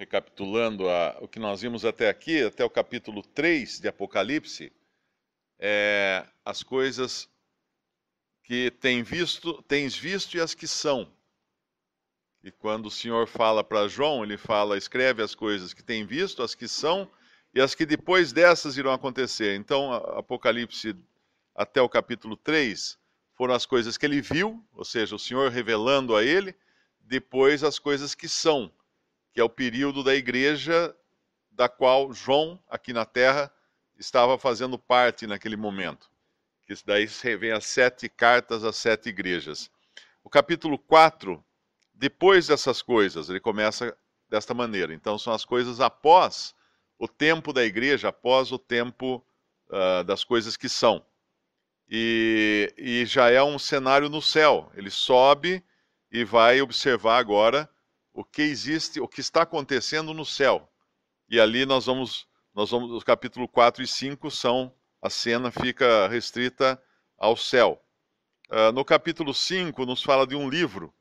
recapitulando o que nós vimos até aqui, até o capítulo 3 de Apocalipse, as coisas que tens visto e as que são. E quando o Senhor fala para João, ele fala, escreve as coisas que tem visto, as que são e as que depois dessas irão acontecer. Então, Apocalipse até o capítulo 3 foram as coisas que ele viu, ou seja, o Senhor revelando a ele, depois as coisas que são, que é o período da igreja da qual João, aqui na terra, estava fazendo parte naquele momento. Que daí vem as 7 cartas às 7 igrejas. O capítulo 4, depois dessas coisas, ele começa desta maneira. Então, são as coisas após o tempo da igreja, após o tempo das coisas que são. E já é um cenário no céu. Ele sobe e vai observar agora o que existe, o que está acontecendo no céu. E ali nós vamos os capítulo 4 e 5 a cena fica restrita ao céu. No capítulo 5 nos fala de um livro,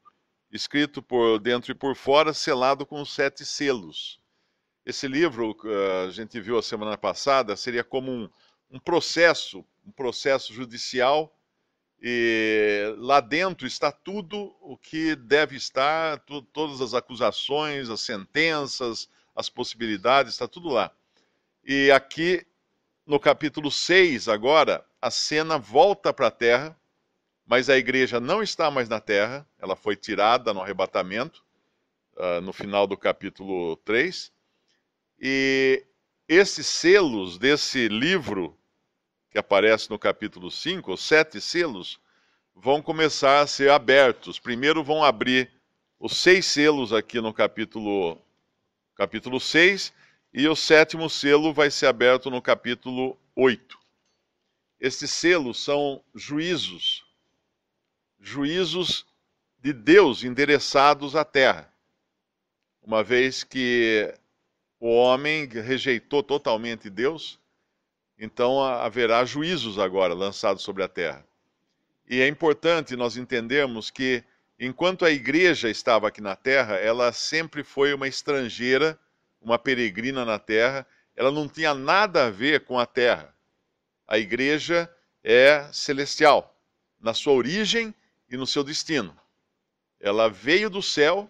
escrito por dentro e por fora, selado com 7 selos. Esse livro, a gente viu a semana passada, seria como um processo judicial, e lá dentro está tudo o que deve estar, todas as acusações, as sentenças, as possibilidades, está tudo lá. E aqui, no capítulo 6, agora, a cena volta para a terra, mas a igreja não está mais na terra, ela foi tirada no arrebatamento, no final do capítulo 3. E esses selos desse livro, que aparece no capítulo 5, os 7 selos, vão começar a ser abertos. Primeiro vão abrir os 6 selos aqui no capítulo 6, e o 7º selo vai ser aberto no capítulo 8. Estes selos são juízos de Deus endereçados à terra. Uma vez que o homem rejeitou totalmente Deus, então haverá juízos agora lançados sobre a terra. E é importante nós entendermos que, enquanto a igreja estava aqui na terra, ela sempre foi uma estrangeira, uma peregrina na terra, ela não tinha nada a ver com a terra. A igreja é celestial, na sua origem e no seu destino. Ela veio do céu,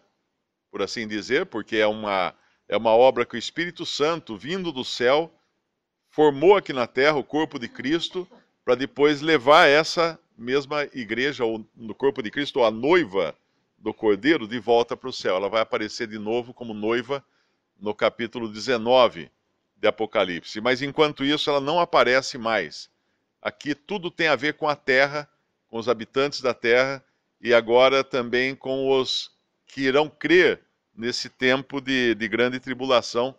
por assim dizer, porque é uma obra que o Espírito Santo, vindo do céu, formou aqui na terra o corpo de Cristo, para depois levar essa mesma igreja, ou no corpo de Cristo, ou a noiva do Cordeiro, de volta para o céu. Ela vai aparecer de novo como noiva no capítulo 19 de Apocalipse. Mas enquanto isso, ela não aparece mais. Aqui tudo tem a ver com a terra, com os habitantes da terra, e agora também com os que irão crer nesse tempo de grande tribulação,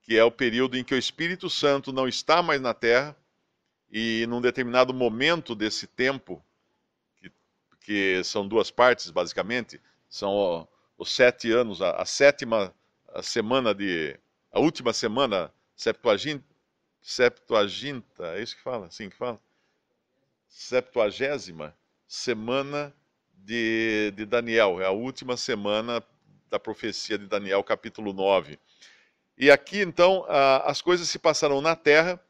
que é o período em que o Espírito Santo não está mais na terra, e num determinado momento desse tempo, que são 2 partes basicamente, são os 7 anos, a última semana, Septuaginta, é isso que fala? Assim que fala? 70ª semana de Daniel, é a última semana da profecia de Daniel, capítulo 9. E aqui, então, as coisas se passarão na terra,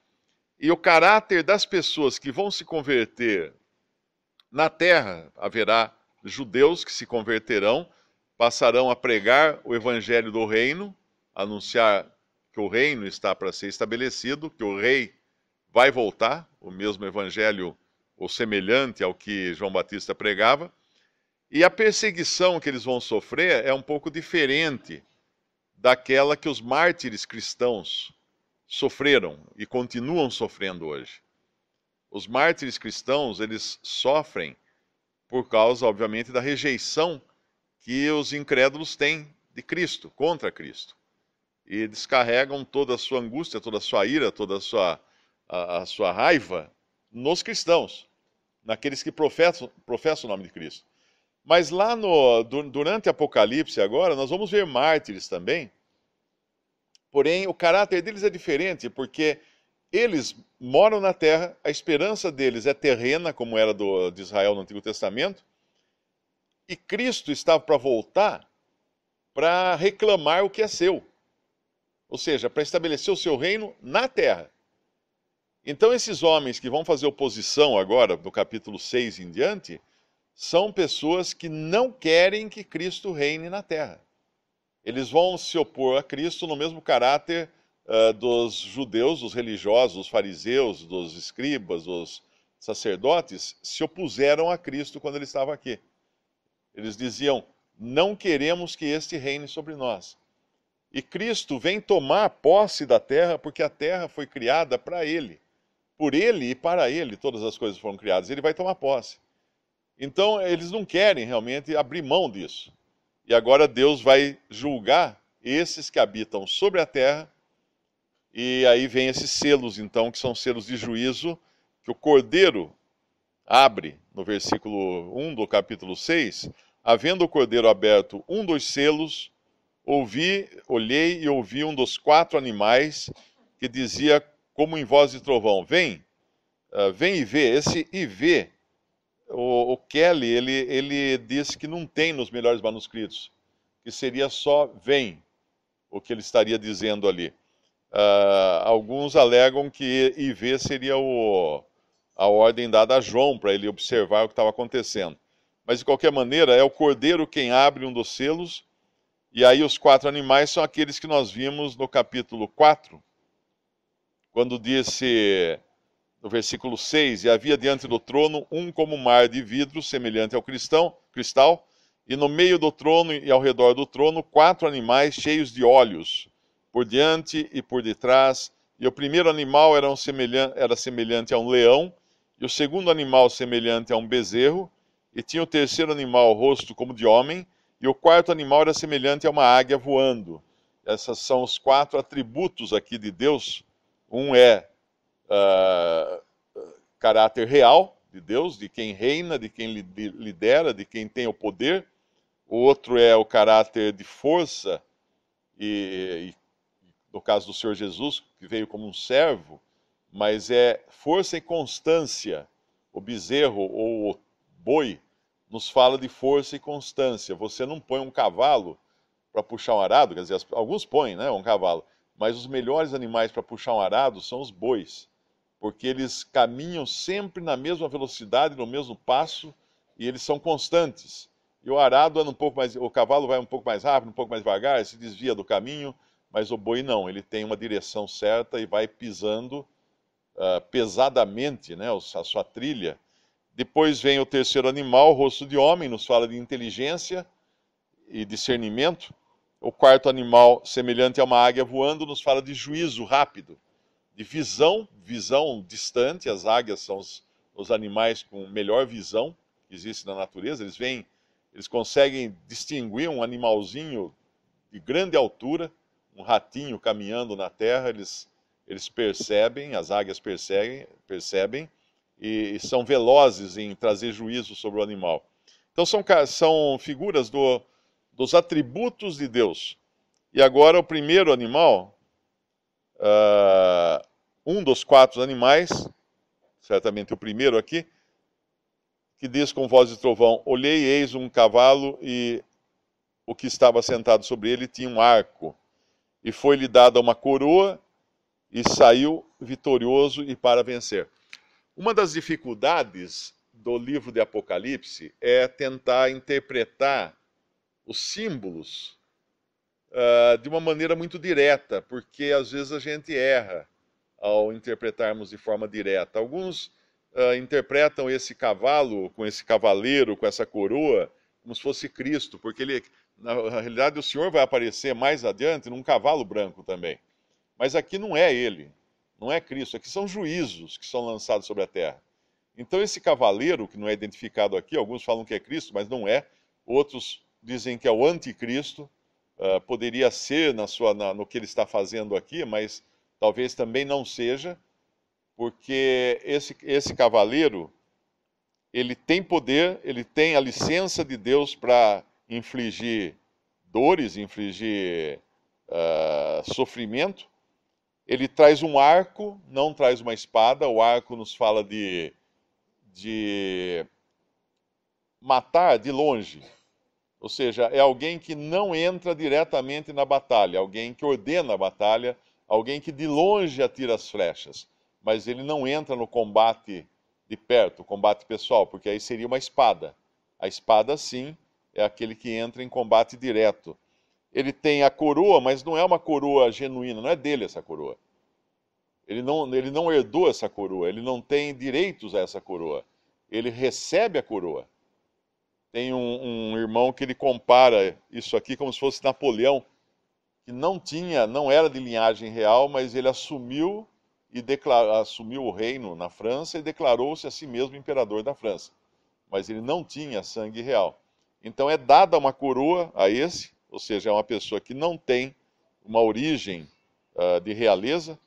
e o caráter das pessoas que vão se converter na terra, haverá judeus que se converterão, passarão a pregar o evangelho do reino, anunciar que o reino está para ser estabelecido, que o rei vai voltar, o mesmo evangelho, ou semelhante ao que João Batista pregava, e a perseguição que eles vão sofrer é um pouco diferente daquela que os mártires cristãos sofreram e continuam sofrendo hoje. Os mártires cristãos, eles sofrem por causa, obviamente, da rejeição que os incrédulos têm de Cristo, contra Cristo. E descarregam toda a sua angústia, toda a sua ira, toda a sua raiva nos cristãos, naqueles que professam o nome de Cristo. Mas lá durante Apocalipse agora, nós vamos ver mártires também. Porém, o caráter deles é diferente, porque eles moram na terra, a esperança deles é terrena, como era de Israel no Antigo Testamento, e Cristo estava para voltar para reclamar o que é seu. Ou seja, para estabelecer o seu reino na terra. Então, esses homens que vão fazer oposição agora, no capítulo 6 em diante, são pessoas que não querem que Cristo reine na terra. Eles vão se opor a Cristo no mesmo caráter dos judeus, dos religiosos, dos fariseus, dos escribas, dos sacerdotes, se opuseram a Cristo quando ele estava aqui. Eles diziam, não queremos que este reine sobre nós. E Cristo vem tomar posse da terra, porque a terra foi criada para ele. Por ele e para ele todas as coisas foram criadas. Ele vai tomar posse. Então, eles não querem realmente abrir mão disso. E agora Deus vai julgar esses que habitam sobre a terra. E aí vem esses selos, então, que são selos de juízo, que o Cordeiro abre no versículo 1 do capítulo 6. Havendo o Cordeiro aberto um dos selos, olhei e ouvi um dos 4 animais que dizia, como em voz de trovão, vem e vê. Esse e vê, o Kelly, ele disse que não tem nos melhores manuscritos, que seria só vem, o que ele estaria dizendo ali. Alguns alegam que e vê seria a ordem dada a João, para ele observar o que estava acontecendo. Mas, de qualquer maneira, é o Cordeiro quem abre um dos selos, e aí os 4 animais são aqueles que nós vimos no capítulo 4, quando disse, no versículo 6, e havia diante do trono um como mar de vidro, semelhante ao cristal, e no meio do trono e ao redor do trono 4 animais cheios de olhos, por diante e por detrás, e o primeiro animal era semelhante a um leão, e o segundo animal semelhante a um bezerro, e tinha o terceiro animal rosto como de homem, e o quarto animal era semelhante a uma águia voando. Esses são os 4 atributos aqui de Deus. Um é caráter real de Deus, de quem reina, de quem lidera, de quem tem o poder. O outro é o caráter de força, e no caso do Senhor Jesus, que veio como um servo, mas é força e constância. O bezerro ou o boi nos fala de força e constância. Você não põe um cavalo para puxar um arado, quer dizer, alguns põem, né, um cavalo, mas os melhores animais para puxar um arado são os bois, porque eles caminham sempre na mesma velocidade, no mesmo passo, e eles são constantes. E o arado anda um pouco mais, o cavalo vai um pouco mais rápido, um pouco mais devagar, se desvia do caminho, mas o boi não, ele tem uma direção certa e vai pisando pesadamente, né, a sua trilha. Depois vem o terceiro animal, o rosto de homem, nos fala de inteligência e discernimento. O quarto animal, semelhante a uma águia voando, nos fala de juízo rápido, de visão distante. As águias são os animais com melhor visão que existe na natureza. Eles conseguem distinguir um animalzinho de grande altura, um ratinho caminhando na terra, eles percebem, as águias percebem e são velozes em trazer juízo sobre o animal. Então são figuras dos atributos de Deus. E agora o primeiro animal, um dos 4 animais, certamente o primeiro aqui, que diz com voz de trovão, olhei e eis um cavalo e o que estava sentado sobre ele tinha um arco. E foi-lhe dada uma coroa e saiu vitorioso e para vencer. Uma das dificuldades do livro de Apocalipse é tentar interpretar os símbolos de uma maneira muito direta, porque às vezes a gente erra ao interpretarmos de forma direta. Alguns interpretam esse cavalo, com esse cavaleiro, com essa coroa, como se fosse Cristo, porque na realidade o Senhor vai aparecer mais adiante num cavalo branco também. Mas aqui não é ele, não é Cristo, aqui são juízos que são lançados sobre a terra. Então esse cavaleiro, que não é identificado aqui, alguns falam que é Cristo, mas não é, outros dizem que é o anticristo, poderia ser no que ele está fazendo aqui, mas talvez também não seja, porque esse cavaleiro, ele tem poder, ele tem a licença de Deus para infligir dores, infligir sofrimento. Ele traz um arco, não traz uma espada. O arco nos fala de matar de longe. Ou seja, é alguém que não entra diretamente na batalha, alguém que ordena a batalha, alguém que de longe atira as flechas, mas ele não entra no combate de perto, combate pessoal, porque aí seria uma espada. A espada, sim, é aquele que entra em combate direto. Ele tem a coroa, mas não é uma coroa genuína, não é dele essa coroa. Ele não herdou essa coroa, ele não tem direitos a essa coroa. Ele recebe a coroa. Tem um irmão que ele compara isso aqui como se fosse Napoleão, que não era de linhagem real, mas ele assumiu assumiu o reino na França e declarou-se a si mesmo imperador da França. Mas ele não tinha sangue real. Então é dada uma coroa a esse, ou seja, é uma pessoa que não tem uma origem de realeza,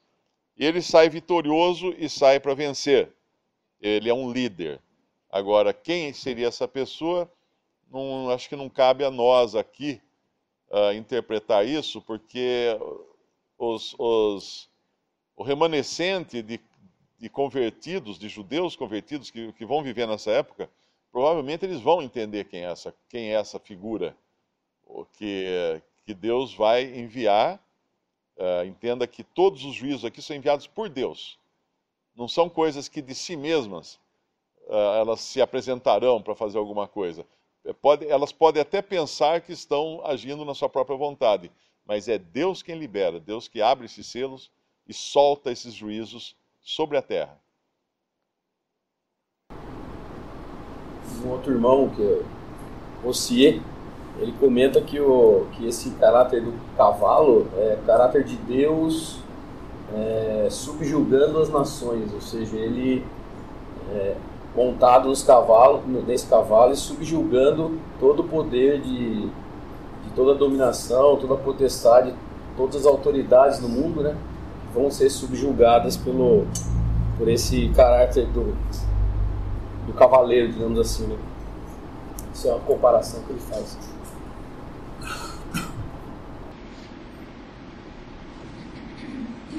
e ele sai vitorioso e sai para vencer. Ele é um líder. Agora, quem seria essa pessoa? Acho que não cabe a nós aqui interpretar isso, porque o remanescente de convertidos, de judeus convertidos que vão viver nessa época, provavelmente eles vão entender quem é essa figura que Deus vai enviar. Entenda que todos os juízos aqui são enviados por Deus. Não são coisas que de si mesmas elas se apresentarão para fazer alguma coisa. Elas podem até pensar que estão agindo na sua própria vontade, mas é Deus quem libera, Deus que abre esses selos e solta esses juízos sobre a terra. Um outro irmão, que é Rossier, ele comenta que esse caráter do cavalo é caráter de Deus subjugando as nações, ou seja, ele montado nesse cavalo e subjugando todo o poder de toda a dominação, toda a potestade, todas as autoridades no mundo, né, vão ser subjugadas por esse caráter do cavaleiro, digamos assim, né? Isso é uma comparação que ele faz.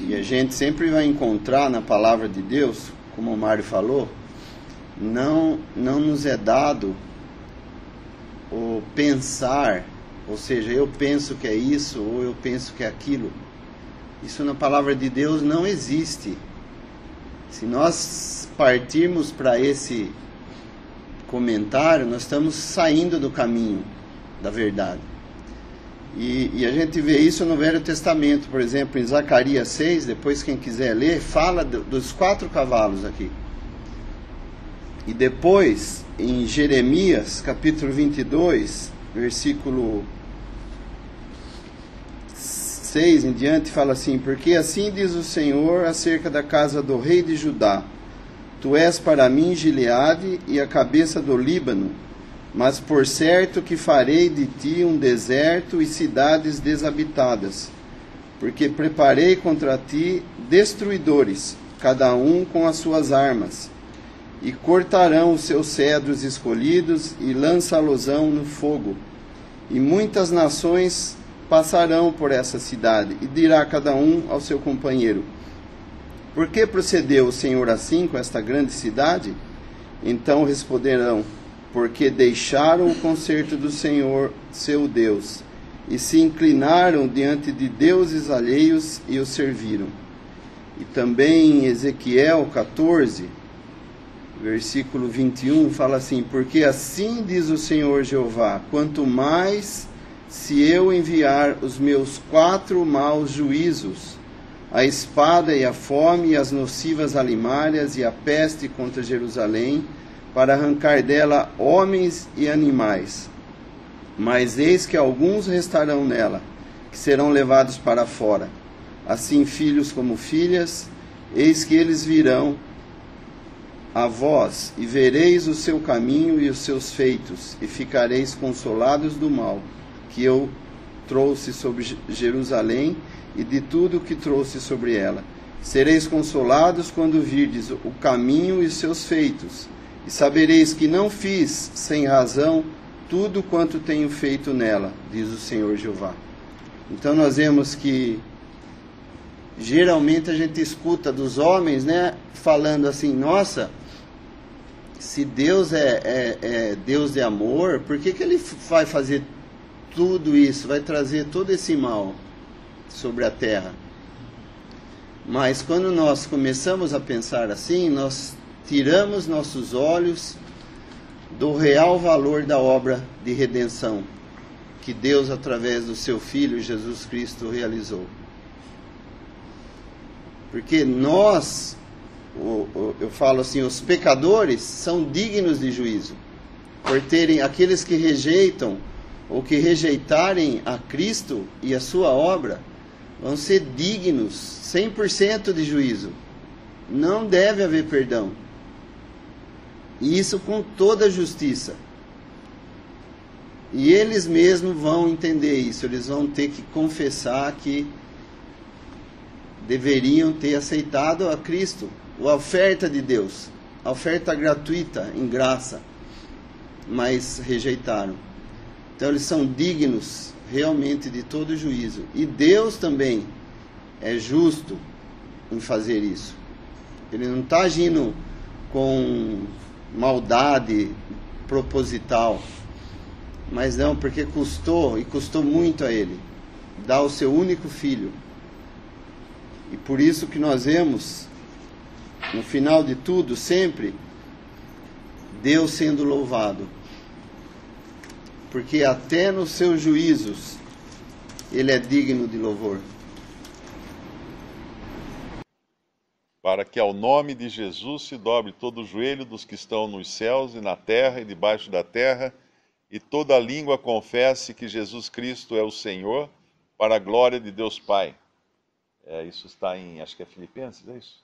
E a gente sempre vai encontrar na palavra de Deus, como o Mário falou, não nos é dado o pensar, ou seja, eu penso que é isso ou eu penso que é aquilo. Isso na palavra de Deus não existe. Se nós partirmos para esse comentário, nós estamos saindo do caminho da verdade. E a gente vê isso no Velho Testamento, por exemplo, em Zacarias 6, depois quem quiser ler, fala dos 4 cavalos aqui. E depois, em Jeremias, capítulo 22, versículo 6 em diante, fala assim: porque assim diz o Senhor acerca da casa do rei de Judá: tu és para mim Gileade e a cabeça do Líbano, mas por certo que farei de ti um deserto e cidades desabitadas, porque preparei contra ti destruidores, cada um com as suas armas, e cortarão os seus cedros escolhidos e lançá-los-ão no fogo. E muitas nações passarão por essa cidade, e dirá cada um ao seu companheiro: por que procedeu o Senhor assim com esta grande cidade? Então responderão: porque deixaram o conserto do Senhor, seu Deus, e se inclinaram diante de deuses alheios e os serviram. E também em Ezequiel 14, versículo 21, fala assim: porque assim diz o Senhor Jeová, quanto mais se eu enviar os meus 4 maus juízos, a espada e a fome e as nocivas alimárias e a peste contra Jerusalém, para arrancar dela homens e animais. Mas eis que alguns restarão nela, que serão levados para fora. Assim filhos como filhas, eis que eles virão a vós, e vereis o seu caminho e os seus feitos, e ficareis consolados do mal que eu trouxe sobre Jerusalém e de tudo o que trouxe sobre ela. Sereis consolados quando virdes o caminho e os seus feitos, e sabereis que não fiz sem razão tudo quanto tenho feito nela, diz o Senhor Jeová. Então nós vemos que geralmente a gente escuta dos homens, né, falando assim: nossa, se Deus é Deus de amor, por que Ele vai fazer tudo isso, vai trazer todo esse mal sobre a terra? Mas quando nós começamos a pensar assim, nós tiramos nossos olhos do real valor da obra de redenção que Deus, através do seu Filho Jesus Cristo, realizou. Porque nós, eu falo assim, os pecadores são dignos de juízo, por terem aqueles que rejeitam ou que rejeitarem a Cristo e a sua obra, vão ser dignos 100% de juízo. Não deve haver perdão. E isso com toda a justiça. E eles mesmos vão entender isso. Eles vão ter que confessar que deveriam ter aceitado a Cristo, a oferta de Deus, a oferta gratuita, em graça, mas rejeitaram. Então eles são dignos realmente de todo juízo. E Deus também é justo em fazer isso. Ele não está agindo com maldade proposital, mas não, porque custou, e custou muito a Ele, dar o seu único filho. E por isso que nós vemos, no final de tudo, sempre, Deus sendo louvado. Porque até nos seus juízos, Ele é digno de louvor. Para que ao nome de Jesus se dobre todo o joelho dos que estão nos céus e na terra e debaixo da terra, e toda língua confesse que Jesus Cristo é o Senhor, para a glória de Deus Pai. Isso está em, acho que é Filipenses, é isso?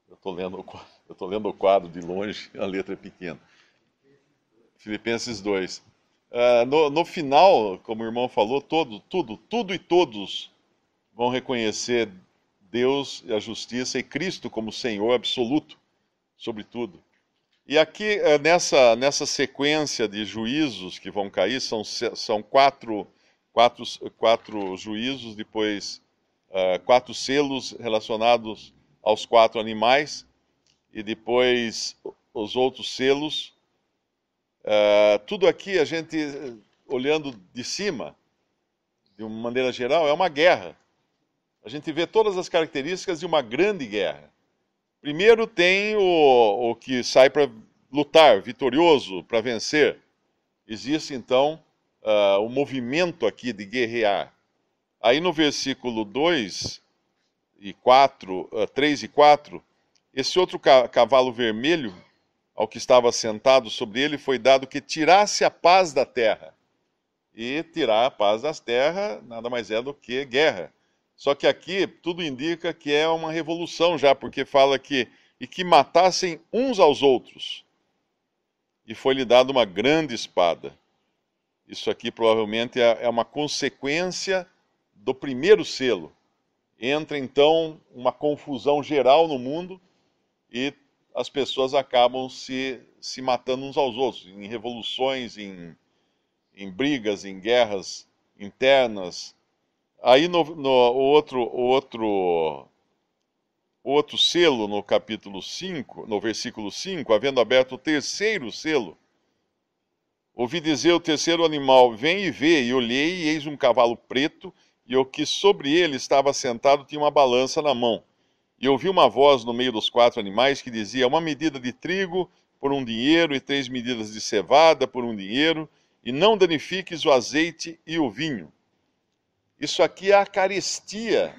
Eu estou lendo o quadro de longe, a letra é pequena. Filipenses 2. No final, como o irmão falou, tudo e todos vão reconhecer Deus e a justiça e Cristo como Senhor absoluto sobre tudo. E aqui, nessa sequência de juízos que vão cair, são quatro juízos, depois 4 selos relacionados aos 4 animais, e depois os outros selos. Tudo aqui, a gente, olhando de cima, de uma maneira geral, é uma guerra. A gente vê todas as características de uma grande guerra. Primeiro tem o que sai para lutar, vitorioso, para vencer. Existe, então, o movimento aqui de guerrear. Aí no versículo 2 e 4, 3 e 4, esse outro cavalo vermelho, ao que estava sentado sobre ele, foi dado que tirasse a paz da terra. E tirar a paz das terras nada mais é do que guerra. Só que aqui tudo indica que é uma revolução já, porque fala que matassem uns aos outros. E foi-lhe dada uma grande espada. Isso aqui provavelmente é uma consequência do primeiro selo. Entra então uma confusão geral no mundo e as pessoas acabam se matando uns aos outros, em revoluções, em brigas, em guerras internas. Aí o outro selo, no capítulo 5, no versículo 5, havendo aberto o terceiro selo, ouvi dizer o terceiro animal, vem e vê, e olhei, e eis um cavalo preto, e o que sobre ele estava sentado tinha uma balança na mão. E ouvi uma voz no meio dos 4 animais que dizia, 1 medida de trigo por 1 dinheiro, e 3 medidas de cevada por 1 dinheiro, e não danifiques o azeite e o vinho. Isso aqui é a carestia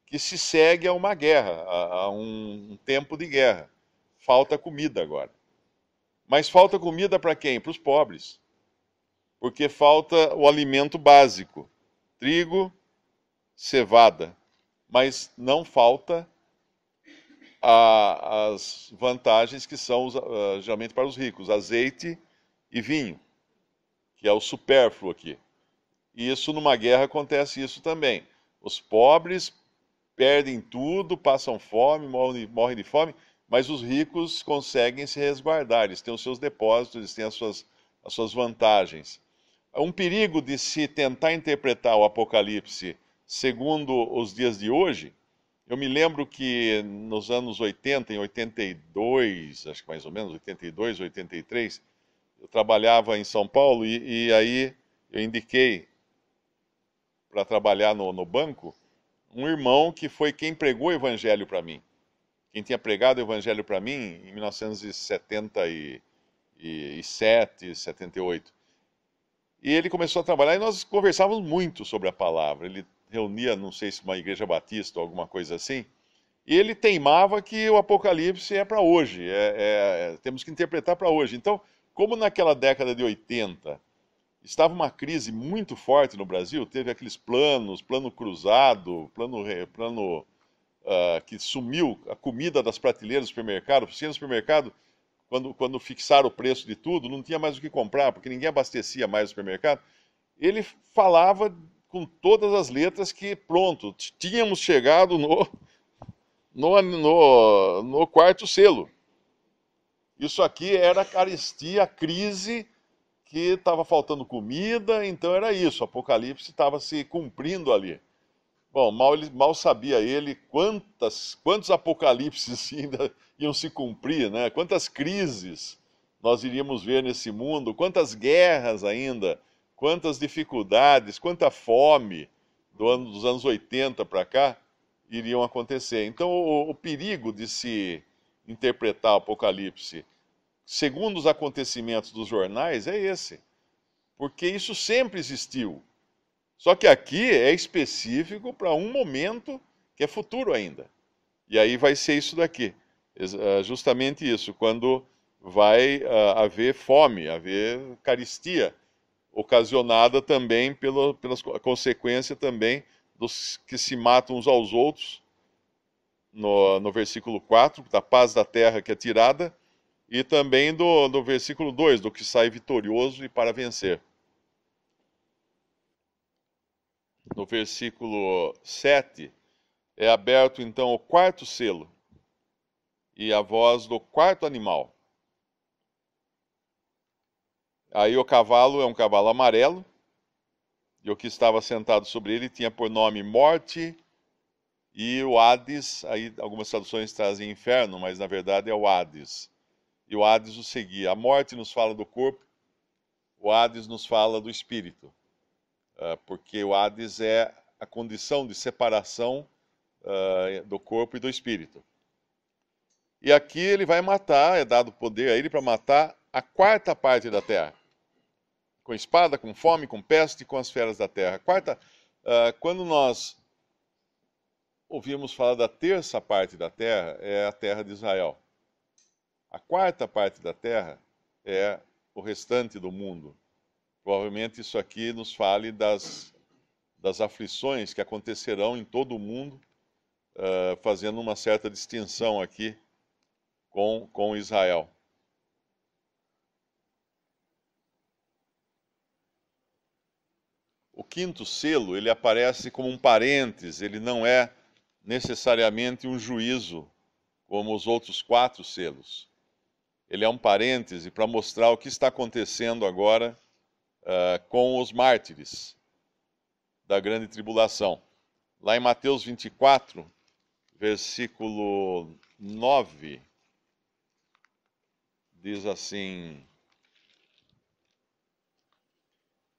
que se segue a uma guerra, a um tempo de guerra. Falta comida agora. Mas falta comida para quem? Para os pobres. Porque falta o alimento básico. Trigo, cevada. Mas não falta as vantagens que são geralmente para os ricos. Azeite e vinho, que é o supérfluo aqui. E isso numa guerra acontece isso também. Os pobres perdem tudo, passam fome, morrem de fome, mas os ricos conseguem se resguardar, eles têm os seus depósitos, eles têm as suas vantagens. Um perigo de se tentar interpretar o Apocalipse segundo os dias de hoje Eu me lembro que nos anos 80, em 82, acho que mais ou menos, 82, 83, eu trabalhava em São Paulo e aí eu indiquei para trabalhar no banco um irmão que foi quem pregou o evangelho para mim. Quem tinha pregado o evangelho para mim em 1977, 78. E ele começou a trabalhar e nós conversávamos muito sobre a palavra. Ele reunia, não sei se uma igreja batista ou alguma coisa assim, e ele teimava que o Apocalipse é para hoje, temos que interpretar para hoje. Então, como naquela década de 80 estava uma crise muito forte no Brasil, teve aqueles planos, plano cruzado, plano que sumiu a comida das prateleiras do supermercado. Você ia no supermercado, quando fixaram o preço de tudo, não tinha mais o que comprar, porque ninguém abastecia mais o supermercado. Ele falava com todas as letras que, pronto, tínhamos chegado no quarto selo. Isso aqui era a carestia, a crise, que estava faltando comida, então era isso, o Apocalipse estava se cumprindo ali. Bom, mal sabia ele quantos apocalipses ainda iam se cumprir, né? Quantas crises nós iríamos ver nesse mundo, quantas guerras ainda, quantas dificuldades, quanta fome dos anos 80 para cá iriam acontecer. Então, o perigo de se interpretar o Apocalipse segundo os acontecimentos dos jornais é esse, porque isso sempre existiu. Só que aqui é específico para um momento que é futuro ainda. E aí vai ser isso daqui, justamente isso, quando vai haver fome, haver carestia, ocasionada também pela consequência também dos que se matam uns aos outros, no versículo 4, da paz da terra que é tirada, e também do versículo 2, do que sai vitorioso e para vencer. No versículo 7, é aberto então o quarto selo e a voz do quarto animal. Aí o cavalo é um cavalo amarelo, e o que estava sentado sobre ele tinha por nome Morte, e o Hades, aí algumas traduções trazem inferno, mas na verdade é o Hades. E o Hades o seguia. A morte nos fala do corpo, o Hades nos fala do espírito, porque o Hades é a condição de separação do corpo e do espírito. E aqui ele vai matar, é dado poder a ele para matar a quarta parte da terra. Com espada, com fome, com peste, com as feras da terra. Quando nós ouvimos falar da terça parte da terra, é a terra de Israel. A quarta parte da terra é o restante do mundo. Provavelmente isso aqui nos fale das aflições que acontecerão em todo o mundo, fazendo uma certa distinção aqui com Israel. O quinto selo, ele aparece como um parênteses, ele não é necessariamente um juízo, como os outros 4 selos. Ele é um parêntese para mostrar o que está acontecendo agora com os mártires da grande tribulação. Lá em Mateus 24, versículo 9, diz assim: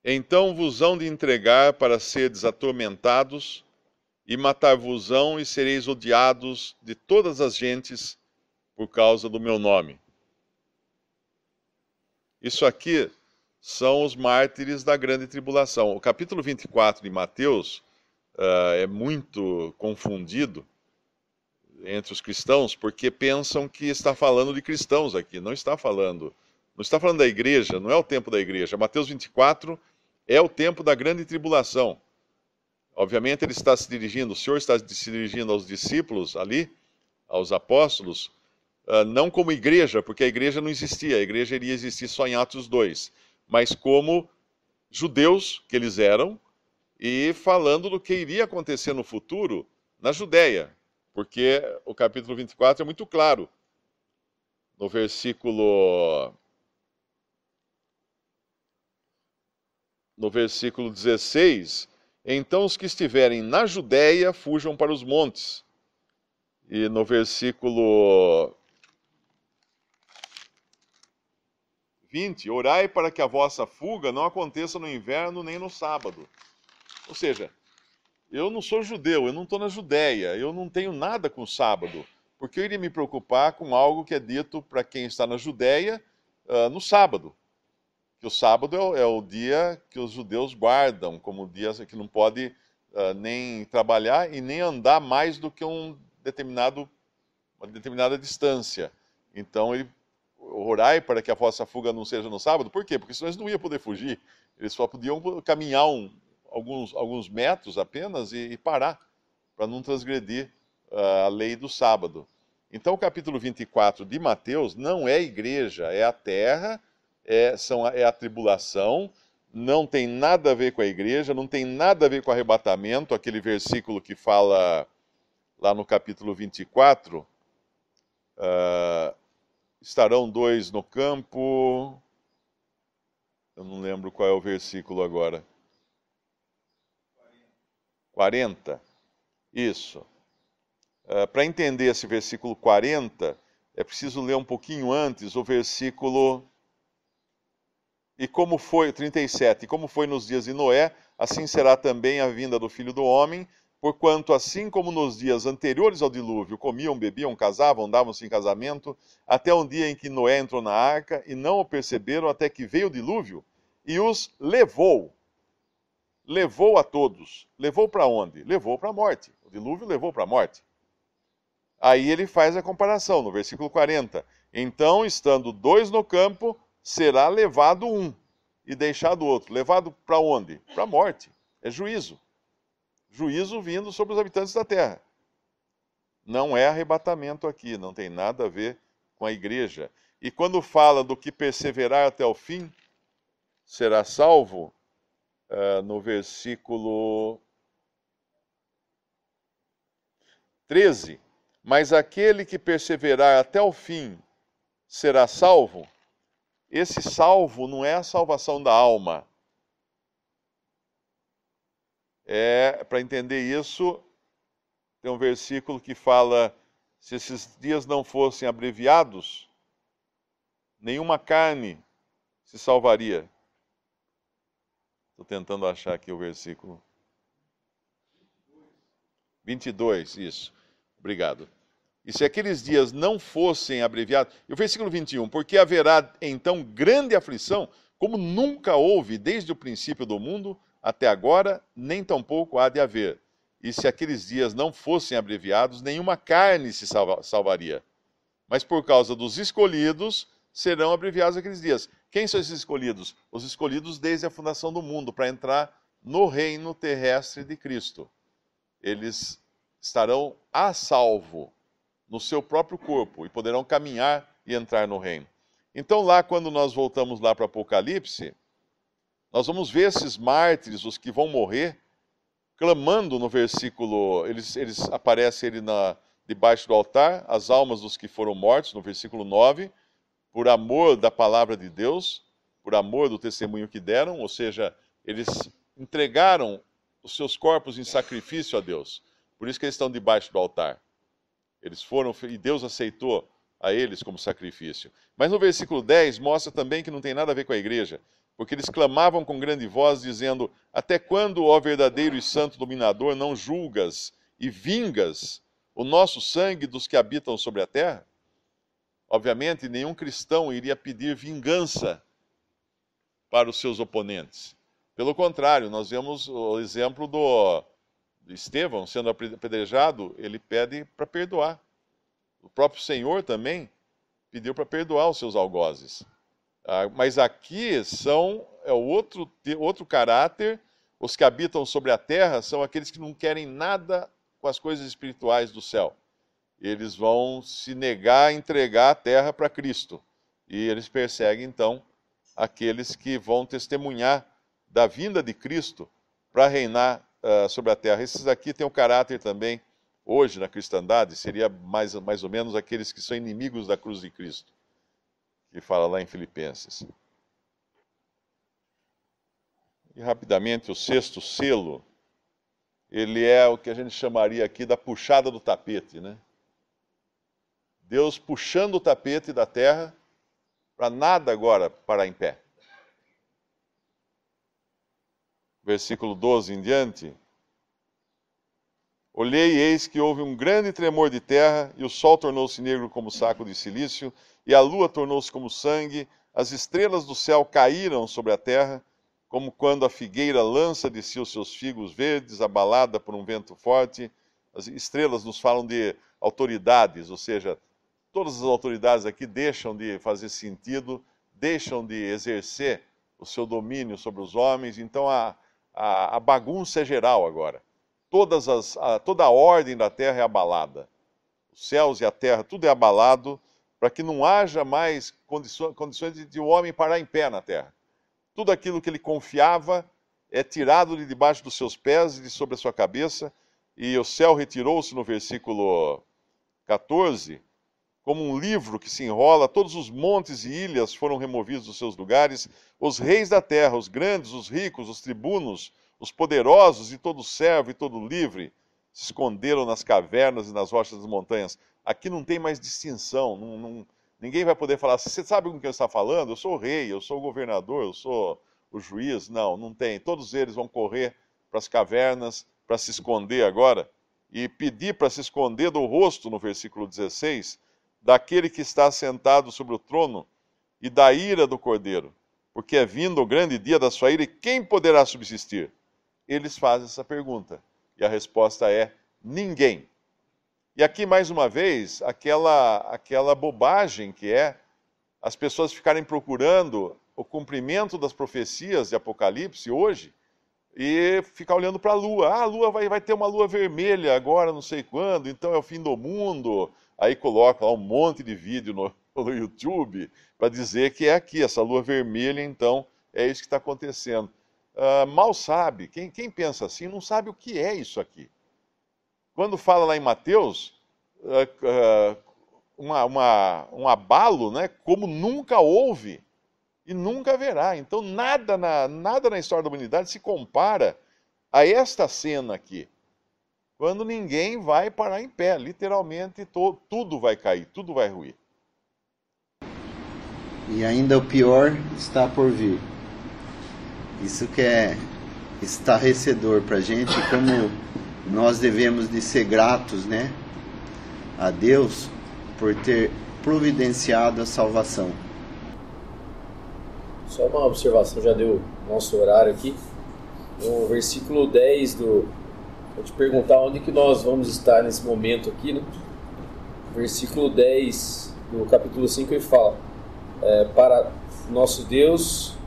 Então vos hão de entregar para seres atormentados, e matar-vos-ão, e sereis odiados de todas as gentes por causa do meu nome. Isso aqui são os mártires da grande tribulação. O capítulo 24 de Mateus é muito confundido entre os cristãos, porque pensam que está falando de cristãos aqui. Não está falando da igreja, não é o tempo da igreja. Mateus 24 é o tempo da grande tribulação. Obviamente ele está se dirigindo, o Senhor está se dirigindo aos discípulos ali, aos apóstolos, não como igreja, porque a igreja não existia, a igreja iria existir só em Atos 2, mas como judeus que eles eram, e falando do que iria acontecer no futuro na Judéia, porque o capítulo 24 é muito claro. No versículo 16, então os que estiverem na Judéia fujam para os montes, E no versículo 20, orai para que a vossa fuga não aconteça no inverno nem no sábado. Ou seja, eu não sou judeu, eu não estou na Judéia, eu não tenho nada com o sábado, porque eu iria me preocupar com algo que é dito para quem está na Judéia no sábado. Que o sábado é o dia que os judeus guardam, como o dia que não pode nem trabalhar e nem andar mais do que uma determinada distância. Então, orai para que a vossa fuga não seja no sábado. Por quê? Porque senão eles não iam poder fugir. Eles só podiam caminhar alguns metros apenas e parar, para não transgredir a lei do sábado. Então, o capítulo 24 de Mateus não é igreja, é a terra, é a tribulação, não tem nada a ver com a igreja, não tem nada a ver com o arrebatamento, aquele versículo que fala lá no capítulo 24, estarão dois no campo, eu não lembro qual é o versículo agora. 40. Isso. Para entender esse versículo 40, é preciso ler um pouquinho antes o versículo... E como foi, 37, e como foi nos dias de Noé, assim será também a vinda do Filho do Homem, porquanto assim como nos dias anteriores ao dilúvio, comiam, bebiam, casavam, davam-se em casamento, até um dia em que Noé entrou na arca, e não o perceberam até que veio o dilúvio, e os levou. Levou a todos. Levou para onde? Levou para a morte. O dilúvio levou para a morte. Aí ele faz a comparação, no versículo 40. Então, estando dois no campo, será levado um e deixado o outro. Levado para onde? Para a morte. É juízo. Juízo vindo sobre os habitantes da terra. Não é arrebatamento aqui, não tem nada a ver com a igreja. E quando fala do que perseverar até o fim, será salvo, no versículo 13. Mas aquele que perseverar até o fim será salvo. Esse salvo não é a salvação da alma. Para entender isso, tem um versículo que fala: se esses dias não fossem abreviados, nenhuma carne se salvaria. Estou tentando achar aqui o versículo. 22, isso. Obrigado. E se aqueles dias não fossem abreviados... E o versículo 21, porque haverá então grande aflição, como nunca houve desde o princípio do mundo até agora, nem tampouco há de haver. E se aqueles dias não fossem abreviados, nenhuma carne se salvaria. Mas por causa dos escolhidos, serão abreviados aqueles dias. Quem são esses escolhidos? Os escolhidos desde a fundação do mundo, para entrar no reino terrestre de Cristo. Eles estarão a salvo no seu próprio corpo e poderão caminhar e entrar no reino. Então lá, quando nós voltamos lá para Apocalipse, nós vamos ver esses mártires, os que vão morrer, clamando no versículo, eles aparecem debaixo do altar, as almas dos que foram mortos, no versículo 9, por amor da palavra de Deus, por amor do testemunho que deram, ou seja, eles entregaram os seus corpos em sacrifício a Deus. Por isso que eles estão debaixo do altar. Eles foram, e Deus aceitou a eles como sacrifício. Mas no versículo 10 mostra também que não tem nada a ver com a igreja, porque eles clamavam com grande voz, dizendo: até quando, ó verdadeiro e santo dominador, não julgas e vingas o nosso sangue dos que habitam sobre a terra? Obviamente, nenhum cristão iria pedir vingança para os seus oponentes. Pelo contrário, nós vemos o exemplo de Estevão sendo apedrejado, ele pede para perdoar. O próprio Senhor também pediu para perdoar os seus algozes. Mas aqui é outro caráter. Os que habitam sobre a terra são aqueles que não querem nada com as coisas espirituais do céu. Eles vão se negar a entregar a terra para Cristo. E eles perseguem, então, aqueles que vão testemunhar da vinda de Cristo para reinar sobre a terra. Esses aqui têm um caráter também, hoje na cristandade, seria mais ou menos aqueles que são inimigos da cruz de Cristo, que fala lá em Filipenses. E rapidamente, o sexto selo, ele é o que a gente chamaria aqui da puxada do tapete, né? Deus puxando o tapete da terra para nada agora parar em pé. Versículo 12 em diante. Olhei e eis que houve um grande tremor de terra, e o sol tornou-se negro como saco de cilício, e a lua tornou-se como sangue, as estrelas do céu caíram sobre a terra, como quando a figueira lança de si os seus figos verdes, abalada por um vento forte. As estrelas nos falam de autoridades, ou seja, todas as autoridades aqui deixam de fazer sentido, deixam de exercer o seu domínio sobre os homens, então a bagunça é geral agora. Toda a ordem da terra é abalada. Os céus e a terra, tudo é abalado, para que não haja mais condições de o homem parar em pé na terra. Tudo aquilo que ele confiava é tirado de debaixo dos seus pés e de sobre a sua cabeça, e o céu retirou-se no versículo 14, como um livro que se enrola, todos os montes e ilhas foram removidos dos seus lugares, os reis da terra, os grandes, os ricos, os tribunos, os poderosos e todo servo e todo livre se esconderam nas cavernas e nas rochas das montanhas. Aqui não tem mais distinção, ninguém vai poder falar, você sabe com quem está falando? Eu sou o rei, eu sou o governador, eu sou o juiz. Não tem. Todos eles vão correr para as cavernas para se esconder agora e pedir para se esconder do rosto, no versículo 16, daquele que está sentado sobre o trono e da ira do Cordeiro, porque é vindo o grande dia da sua ira, e quem poderá subsistir? Eles fazem essa pergunta, e a resposta é ninguém. E aqui, mais uma vez, aquela bobagem que é as pessoas ficarem procurando o cumprimento das profecias de Apocalipse hoje e ficar olhando para a lua. A lua vai ter uma lua vermelha agora, não sei quando, então é o fim do mundo. Aí coloca lá um monte de vídeo no YouTube para dizer que é aqui, essa lua vermelha, então é isso que está acontecendo. Mal sabe, quem pensa assim não sabe o que é isso aqui. Quando fala lá em Mateus, um abalo, né, como nunca houve e nunca haverá. Então nada na história da humanidade se compara a esta cena aqui. Quando ninguém vai parar em pé, literalmente tudo vai cair, tudo vai ruir. E ainda o pior está por vir. Isso que é estarrecedor para a gente, como nós devemos de ser gratos, né, a Deus por ter providenciado a salvação. Só uma observação, já deu nosso horário aqui. No versículo 10 vou te perguntar onde que nós vamos estar nesse momento aqui, né? Versículo 10 do capítulo 5 ele fala, para o nosso Deus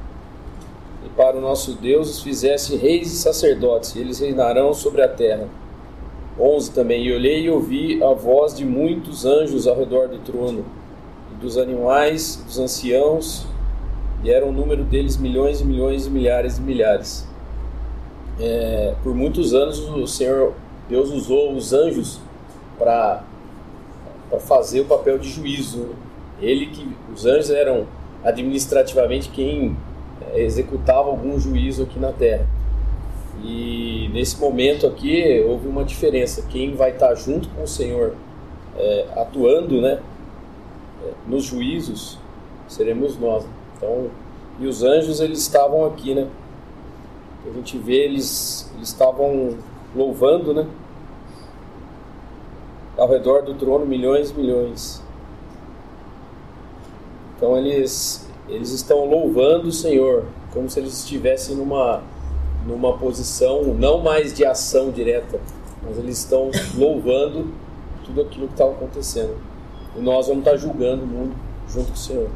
os fizesse reis e sacerdotes, e eles reinarão sobre a terra. 11 também, e olhei e ouvi a voz de muitos anjos ao redor do trono, e dos animais, dos anciãos, e era o número deles milhões e milhões e milhares e milhares. Por muitos anos o Senhor Deus usou os anjos para fazer o papel de juízo. Os anjos eram administrativamente quem executava algum juízo aqui na terra. E nesse momento aqui houve uma diferença. Quem vai estar junto com o Senhor atuando, né, nos juízos seremos nós. Então, e os anjos eles estavam aqui, né? A gente vê eles estavam louvando, né? Ao redor do trono milhões e milhões. Então eles estão louvando o Senhor, como se eles estivessem numa posição não mais de ação direta, mas eles estão louvando tudo aquilo que está acontecendo. E nós vamos estar julgando o mundo junto com o Senhor.